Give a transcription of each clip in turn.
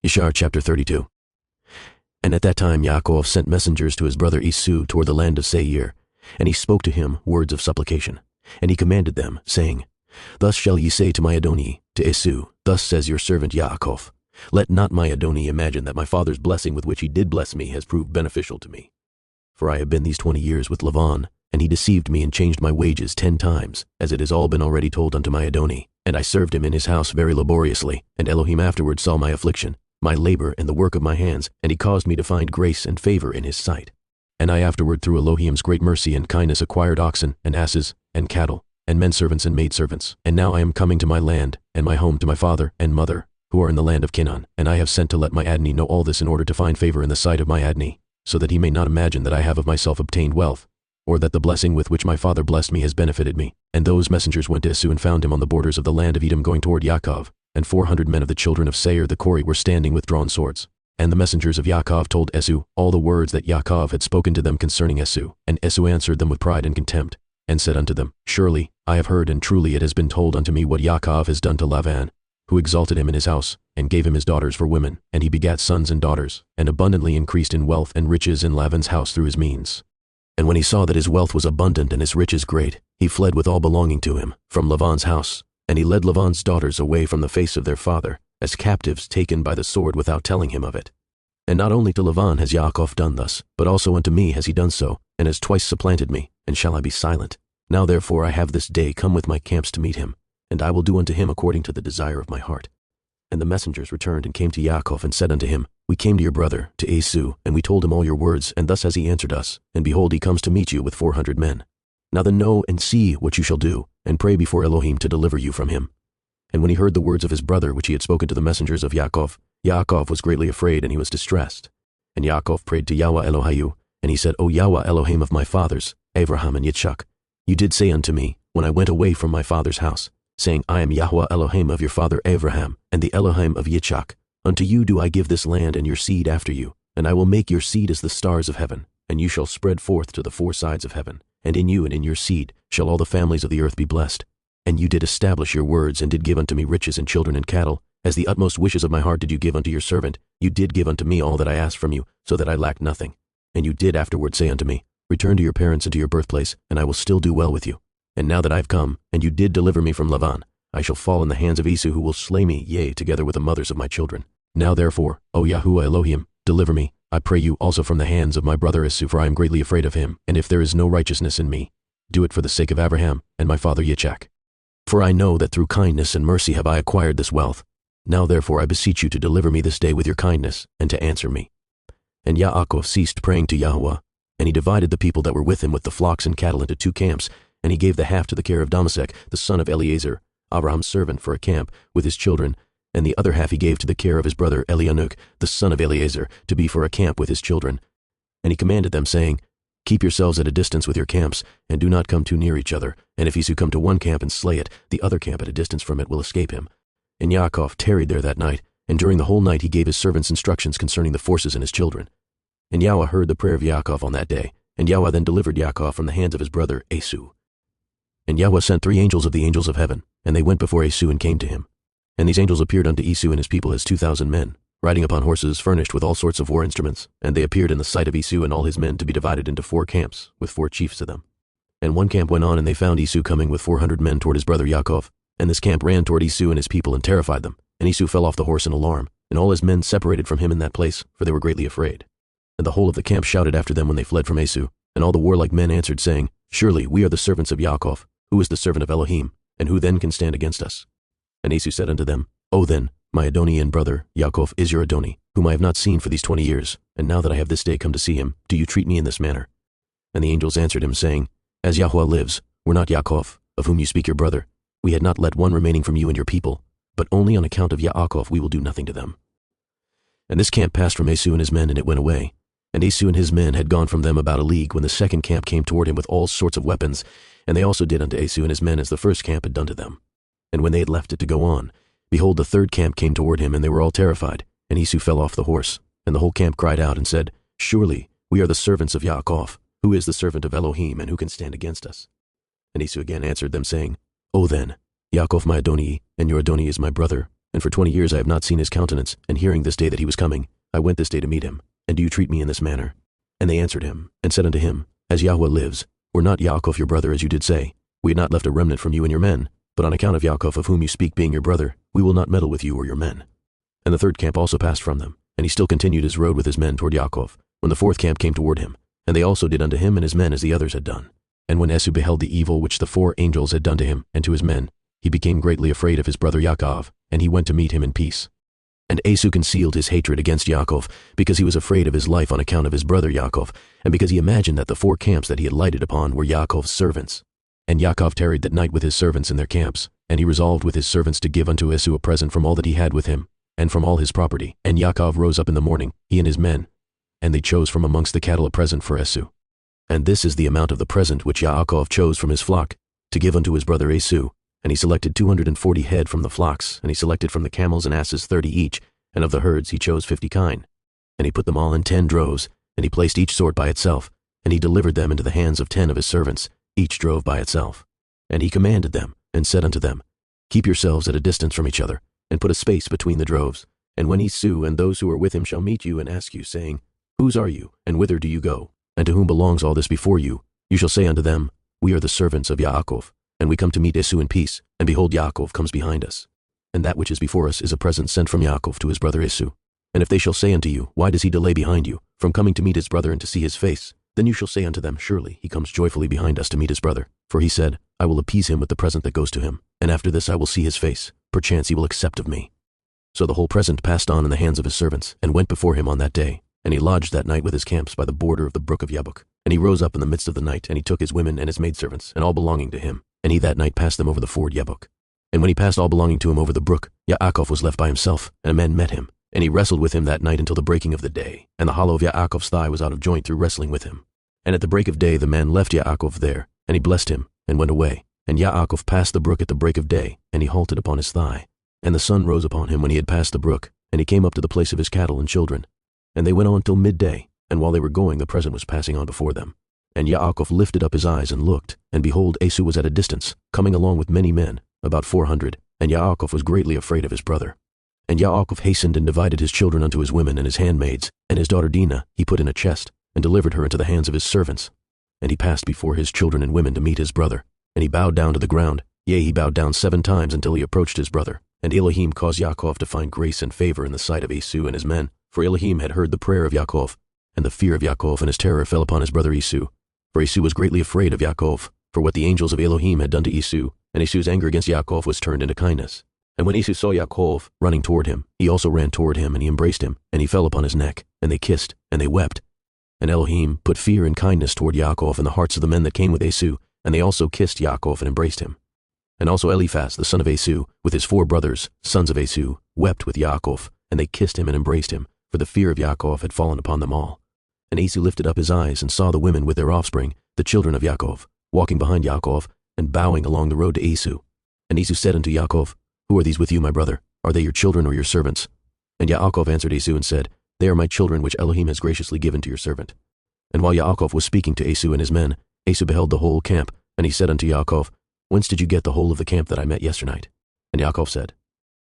Yashar chapter 32. And at that time Yaakov sent messengers to his brother Esau toward the land of Seir, and he spoke to him words of supplication. And he commanded them, saying, Thus shall ye say to my Adoni, to Esau, Thus says your servant Yaakov, Let not my Adoni imagine that my father's blessing with which he did bless me has proved beneficial to me. For I have been these 20 years with Lavan, and he deceived me and changed my wages 10 times, as it has all been already told unto my Adoni. And I served him in his house very laboriously, and Elohim afterward saw my affliction, my labor and the work of my hands, and he caused me to find grace and favor in his sight. And I afterward through Elohim's great mercy and kindness acquired oxen, and asses, and cattle, and menservants and maidservants. And now I am coming to my land, and my home to my father and mother, who are in the land of Canaan. And I have sent to let my Adoni know all this in order to find favor in the sight of my Adoni, so that he may not imagine that I have of myself obtained wealth, or that the blessing with which my father blessed me has benefited me. And those messengers went to Esau and found him on the borders of the land of Edom going toward Yaakov, and 400 men of the children of Seir the Kori were standing with drawn swords. And the messengers of Yaakov told Esau all the words that Yaakov had spoken to them concerning Esau. And Esau answered them with pride and contempt, and said unto them, Surely I have heard, and truly it has been told unto me what Yaakov has done to Lavan, who exalted him in his house, and gave him his daughters for women, and he begat sons and daughters, and abundantly increased in wealth and riches in Lavan's house through his means. And when he saw that his wealth was abundant and his riches great, he fled with all belonging to him from Lavan's house, and he led Lavan's daughters away from the face of their father, as captives taken by the sword without telling him of it. And not only to Lavan has Yaakov done thus, but also unto me has he done so, and has twice supplanted me, and shall I be silent? Now therefore I have this day come with my camps to meet him, and I will do unto him according to the desire of my heart. And the messengers returned and came to Yaakov and said unto him, We came to your brother, to Esau, and we told him all your words, and thus has he answered us, and behold, he comes to meet you with 400 men. Now then know and see what you shall do, and pray before Elohim to deliver you from him. And when he heard the words of his brother which he had spoken to the messengers of Yaakov, Yaakov was greatly afraid, and he was distressed. And Yaakov prayed to Yahweh Elohayu, and he said, O Yahweh Elohim of my fathers, Abraham and Yitzchak, you did say unto me, when I went away from my father's house, saying, I am Yahweh Elohim of your father Abraham, and the Elohim of Yitzchak. Unto you do I give this land and your seed after you, and I will make your seed as the stars of heaven, and you shall spread forth to the 4 sides of heaven, and in you and in your seed shall all the families of the earth be blessed. And you did establish your words, and did give unto me riches and children and cattle. As the utmost wishes of my heart did you give unto your servant. You did give unto me all that I asked from you, so that I lacked nothing. And you did afterward say unto me, Return to your parents and to your birthplace, and I will still do well with you. And now that I have come, and you did deliver me from Lavan, I shall fall in the hands of Esau, who will slay me, yea, together with the mothers of my children. Now therefore, O Yahuwah Elohim, deliver me, I pray you, also from the hands of my brother Esau, for I am greatly afraid of him. And if there is no righteousness in me, do it for the sake of Abraham and my father Yitzchak. For I know that through kindness and mercy have I acquired this wealth. Now therefore I beseech you to deliver me this day with your kindness, and to answer me. And Yaakov ceased praying to Yahuwah, and he divided the people that were with him with the flocks and cattle into 2 camps, and he gave the half to the care of Damasek, the son of Eleazar, Abraham's servant, for a camp, with his children, and the other half he gave to the care of his brother Elianuk, the son of Eleazar, to be for a camp with his children. And he commanded them, saying, Keep yourselves at a distance with your camps, and do not come too near each other, and if Esau come to one camp and slay it, the other camp at a distance from it will escape him. And Yaakov tarried there that night, and during the whole night he gave his servants instructions concerning the forces and his children. And Yahweh heard the prayer of Yaakov on that day, and Yahweh then delivered Yaakov from the hands of his brother Esau. And Yahweh sent 3 angels of the angels of heaven, and they went before Esau and came to him. And these angels appeared unto Esau and his people as 2,000 men, riding upon horses furnished with all sorts of war instruments, and they appeared in the sight of Esau and all his men to be divided into 4 camps, with 4 chiefs of them. And one camp went on, and they found Esau coming with 400 men toward his brother Yaakov, and this camp ran toward Esau and his people and terrified them, and Esau fell off the horse in alarm, and all his men separated from him in that place, for they were greatly afraid. And the whole of the camp shouted after them when they fled from Esau, and all the warlike men answered, saying, Surely we are the servants of Yaakov, who is the servant of Elohim, and who then can stand against us? And Esau said unto them, O then, my Adoni and brother, Yaakov is your Adoni, whom I have not seen for these 20 years, and now that I have this day come to see him, do you treat me in this manner? And the angels answered him, saying, As Yahuwah lives, were not Yaakov, of whom you speak your brother, we had not let one remaining from you and your people, but only on account of Yaakov we will do nothing to them. And this camp passed from Esau and his men, and it went away. And Esau and his men had gone from them about a league, when the second camp came toward him with all sorts of weapons, and they also did unto Esau and his men as the first camp had done to them. And when they had left it to go on, behold, the third camp came toward him, and they were all terrified, and Esau fell off the horse. And the whole camp cried out and said, Surely we are the servants of Yaakov, who is the servant of Elohim, and who can stand against us? And Esau again answered them, saying, O then, Yaakov my Adoni, and your Adoni is my brother, and for 20 years I have not seen his countenance, and hearing this day that he was coming, I went this day to meet him. And do you treat me in this manner? And they answered him, and said unto him, As Yahweh lives, were not Yaakov your brother as you did say? We had not left a remnant from you and your men, but on account of Yaakov of whom you speak being your brother, we will not meddle with you or your men. And the third camp also passed from them, and he still continued his road with his men toward Yaakov, when the fourth camp came toward him, and they also did unto him and his men as the others had done. And when Esau beheld the evil which the 4 angels had done to him and to his men, he became greatly afraid of his brother Yaakov, and he went to meet him in peace. And Esau concealed his hatred against Yaakov, because he was afraid of his life on account of his brother Yaakov, and because he imagined that the 4 camps that he had lighted upon were Yaakov's servants. And Yaakov tarried that night with his servants in their camps, and he resolved with his servants to give unto Esau a present from all that he had with him, and from all his property. And Yaakov rose up in the morning, he and his men, and they chose from amongst the cattle a present for Esau. And this is the amount of the present which Yaakov chose from his flock, to give unto his brother Esau. And he selected 240 head from the flocks, and he selected from the camels and asses 30 each, and of the herds he chose 50 kine. And he put them all in 10 droves, and he placed each sort by itself, and he delivered them into the hands of 10 of his servants, each drove by itself. And he commanded them, and said unto them, Keep yourselves at a distance from each other, and put a space between the droves. And when Esau and those who are with him shall meet you and ask you, saying, Whose are you, and whither do you go? And to whom belongs all this before you? You shall say unto them, We are the servants of Yaakov, and we come to meet Esau in peace, and behold, Yaakov comes behind us. And that which is before us is a present sent from Yaakov to his brother Esau. And if they shall say unto you, Why does he delay behind you, from coming to meet his brother and to see his face? Then you shall say unto them, Surely he comes joyfully behind us to meet his brother. For he said, I will appease him with the present that goes to him, and after this I will see his face. Perchance he will accept of me. So the whole present passed on in the hands of his servants, and went before him on that day. And he lodged that night with his camps by the border of the brook of Jabbok. And he rose up in the midst of the night, and he took his women and his maidservants, and all belonging to him. And he that night passed them over the ford Jabbok. And when he passed all belonging to him over the brook, Yaakov was left by himself, and a man met him. And he wrestled with him that night until the breaking of the day. And the hollow of Yaakov's thigh was out of joint through wrestling with him. And at the break of day the man left Yaakov there, and he blessed him, and went away. And Yaakov passed the brook at the break of day, and he halted upon his thigh. And the sun rose upon him when he had passed the brook, and he came up to the place of his cattle and children. And they went on till midday, and while they were going the present was passing on before them. And Yaakov lifted up his eyes and looked, and behold, Esau was at a distance, coming along with many men, about 400, and Yaakov was greatly afraid of his brother. And Yaakov hastened and divided his children unto his women and his handmaids, and his daughter Dinah he put in a chest, and delivered her into the hands of his servants. And he passed before his children and women to meet his brother, and he bowed down to the ground, yea, he bowed down 7 times until he approached his brother. And Elohim caused Yaakov to find grace and favor in the sight of Esau and his men, for Elohim had heard the prayer of Yaakov, and the fear of Yaakov and his terror fell upon his brother Esau. For Esau was greatly afraid of Yaakov, for what the angels of Elohim had done to Esau, and Esau's anger against Yaakov was turned into kindness. And when Esau saw Yaakov running toward him, he also ran toward him, and he embraced him, and he fell upon his neck, and they kissed, and they wept. And Elohim put fear and kindness toward Yaakov in the hearts of the men that came with Esau, and they also kissed Yaakov and embraced him. And also Eliphaz the son of Esau, with his 4 brothers, sons of Esau, wept with Yaakov, and they kissed him and embraced him, for the fear of Yaakov had fallen upon them all. And Esau lifted up his eyes and saw the women with their offspring, the children of Yaakov, walking behind Yaakov, and bowing along the road to Esau. And Esau said unto Yaakov, Who are these with you, my brother? Are they your children or your servants? And Yaakov answered Esau and said, They are my children which Elohim has graciously given to your servant. And while Yaakov was speaking to Esau and his men, Esau beheld the whole camp, and he said unto Yaakov, Whence did you get the whole of the camp that I met yesternight? And Yaakov said,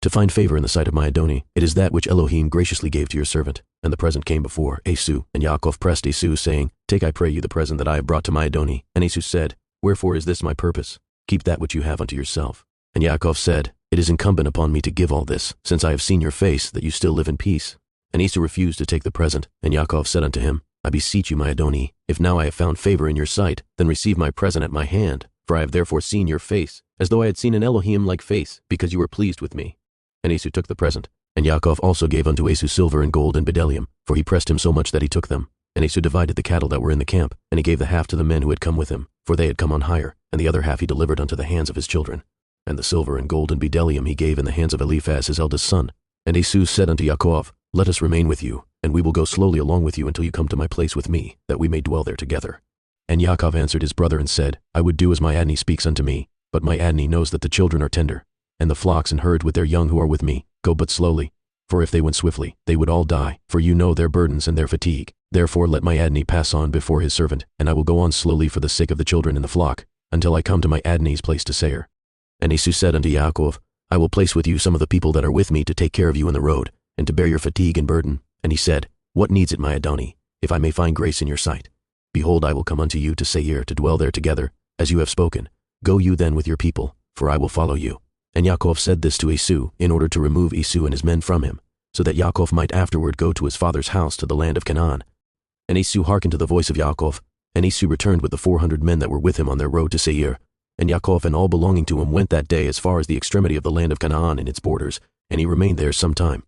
To find favor in the sight of my Adoni, it is that which Elohim graciously gave to your servant. And the present came before Esau, and Yaakov pressed Esau, saying, Take, I pray you, the present that I have brought to my Adoni. And Esau said, Wherefore is this my purpose? Keep that which you have unto yourself. And Yaakov said, It is incumbent upon me to give all this, since I have seen your face, that you still live in peace. And Esau refused to take the present, and Yaakov said unto him, I beseech you, my Adoni, if now I have found favor in your sight, then receive my present at my hand, for I have therefore seen your face, as though I had seen an Elohim-like face, because you were pleased with me. And Esau took the present. And Yaakov also gave unto Esau silver and gold and bdellium, for he pressed him so much that he took them. And Esau divided the cattle that were in the camp, and he gave the half to the men who had come with him, for they had come on hire, and the other half he delivered unto the hands of his children. And the silver and gold and bdellium he gave in the hands of Eliphaz his eldest son. And Esau said unto Yaakov, Let us remain with you, and we will go slowly along with you until you come to my place with me, that we may dwell there together. And Yaakov answered his brother and said, I would do as my Adni speaks unto me, but my Adni knows that the children are tender, and the flocks and herds with their young who are with me go but slowly. For if they went swiftly, they would all die, for you know their burdens and their fatigue. Therefore let my Adni pass on before his servant, and I will go on slowly for the sake of the children in the flock, until I come to my Adni's place to Seir. And Esau said unto Yaakov, I will place with you some of the people that are with me to take care of you in the road, and to bear your fatigue and burden. And he said, What needs it, my Adoni, if I may find grace in your sight? Behold, I will come unto you to Seir to dwell there together, as you have spoken. Go you then with your people, for I will follow you. And Yaakov said this to Esau, in order to remove Esau and his men from him, so that Yaakov might afterward go to his father's house to the land of Canaan. And Esau hearkened to the voice of Yaakov, and Esau returned with the 400 men that were with him on their road to Seir. And Yaakov and all belonging to him went that day as far as the extremity of the land of Canaan and its borders, and he remained there some time.